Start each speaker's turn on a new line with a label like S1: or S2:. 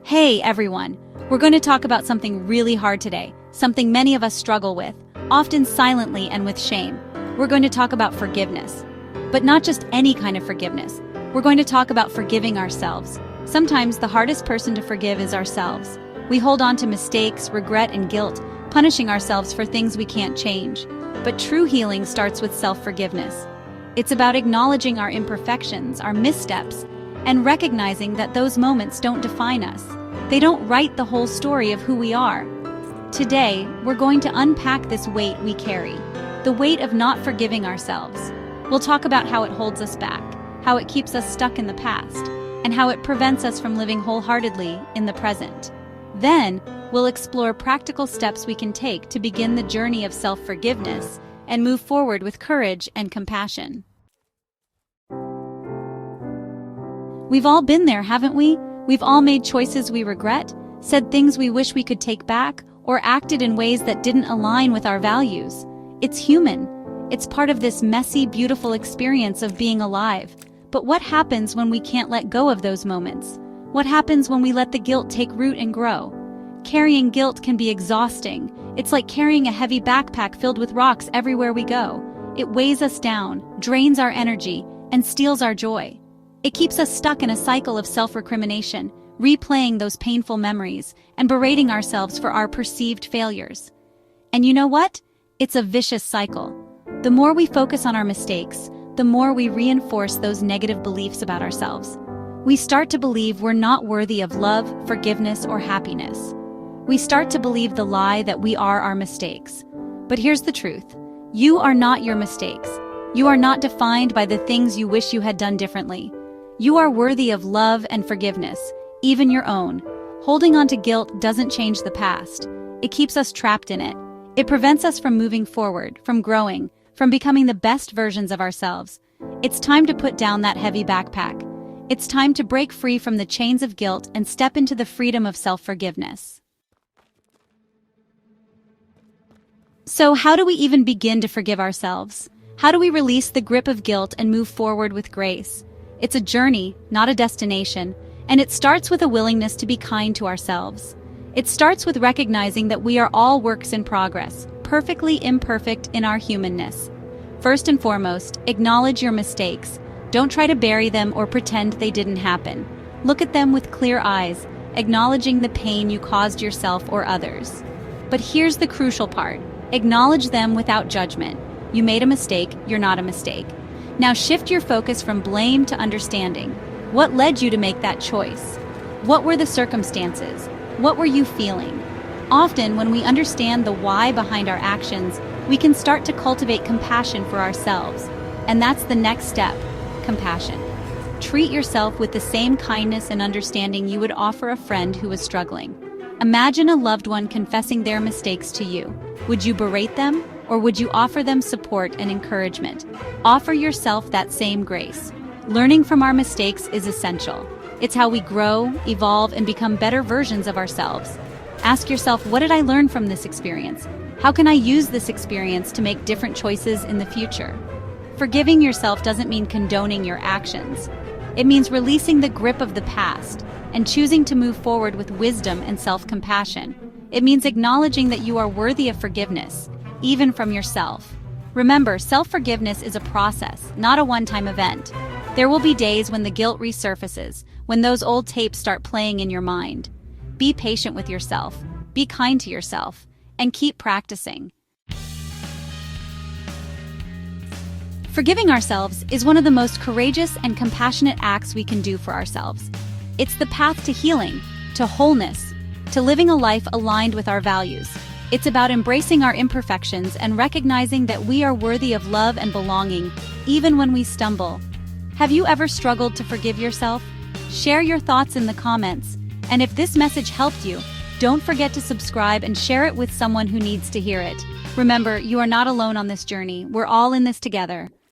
S1: Hey everyone, we're going to talk about something really hard today, something many of us struggle with, often silently and with shame. We're going to talk about forgiveness. But not just any kind of forgiveness. We're going to talk about forgiving ourselves. Sometimes the hardest person to forgive is ourselves. We hold on to mistakes, regret, and guilt, punishing ourselves for things we can't change. But true healing starts with self-forgiveness. It's about acknowledging our imperfections, our missteps, and recognizing that those moments don't define us. They don't write the whole story of who we are. Today, we're going to unpack this weight we carry, the weight of not forgiving ourselves. We'll talk about how it holds us back, how it keeps us stuck in the past, and how it prevents us from living wholeheartedly in the present. Then, we'll explore practical steps we can take to begin the journey of self-forgiveness and move forward with courage and compassion. We've all been there, haven't we? We've all made choices we regret, said things we wish we could take back, or acted in ways that didn't align with our values. It's human. It's part of this messy, beautiful experience of being alive. But what happens when we can't let go of those moments? What happens when we let the guilt take root and grow? Carrying guilt can be exhausting. It's like carrying a heavy backpack filled with rocks everywhere we go. It weighs us down, drains our energy, and steals our joy. It keeps us stuck in a cycle of self-recrimination, replaying those painful memories and berating ourselves for our perceived failures. And you know what? It's a vicious cycle. The more we focus on our mistakes, the more we reinforce those negative beliefs about ourselves. We start to believe we're not worthy of love, forgiveness, or happiness. We start to believe the lie that we are our mistakes. But here's the truth. You are not your mistakes. You are not defined by the things you wish you had done differently. You are worthy of love and forgiveness, even your own. Holding on to guilt doesn't change the past. It keeps us trapped in it. It prevents us from moving forward, from growing, from becoming the best versions of ourselves. It's time to put down that heavy backpack. It's time to break free from the chains of guilt and step into the freedom of self-forgiveness. So how do we even begin to forgive ourselves? How do we release the grip of guilt and move forward with grace? It's a journey, not a destination, and it starts with a willingness to be kind to ourselves. It starts with recognizing that we are all works in progress, perfectly imperfect in our humanness. First and foremost, acknowledge your mistakes. Don't try to bury them or pretend they didn't happen. Look at them with clear eyes, acknowledging the pain you caused yourself or others. But here's the crucial part. Acknowledge them without judgment. You made a mistake, you're not a mistake. Now shift your focus from blame to understanding. What led you to make that choice? What were the circumstances? What were you feeling? Often, when we understand the why behind our actions, we can start to cultivate compassion for ourselves. And that's the next step, compassion. Treat yourself with the same kindness and understanding you would offer a friend who was struggling. Imagine a loved one confessing their mistakes to you. Would you berate them? Or would you offer them support and encouragement? Offer yourself that same grace. Learning from our mistakes is essential. It's how we grow, evolve, and become better versions of ourselves. Ask yourself, what did I learn from this experience? How can I use this experience to make different choices in the future? Forgiving yourself doesn't mean condoning your actions. It means releasing the grip of the past and choosing to move forward with wisdom and self-compassion. It means acknowledging that you are worthy of forgiveness, even from yourself. Remember, self-forgiveness is a process, not a one-time event. There will be days when the guilt resurfaces, when those old tapes start playing in your mind. Be patient with yourself, be kind to yourself, and keep practicing. Forgiving ourselves is one of the most courageous and compassionate acts we can do for ourselves. It's the path to healing, to wholeness, to living a life aligned with our values. It's about embracing our imperfections and recognizing that we are worthy of love and belonging, even when we stumble. Have you ever struggled to forgive yourself? Share your thoughts in the comments. And if this message helped you, don't forget to subscribe and share it with someone who needs to hear it. Remember, you are not alone on this journey. We're all in this together.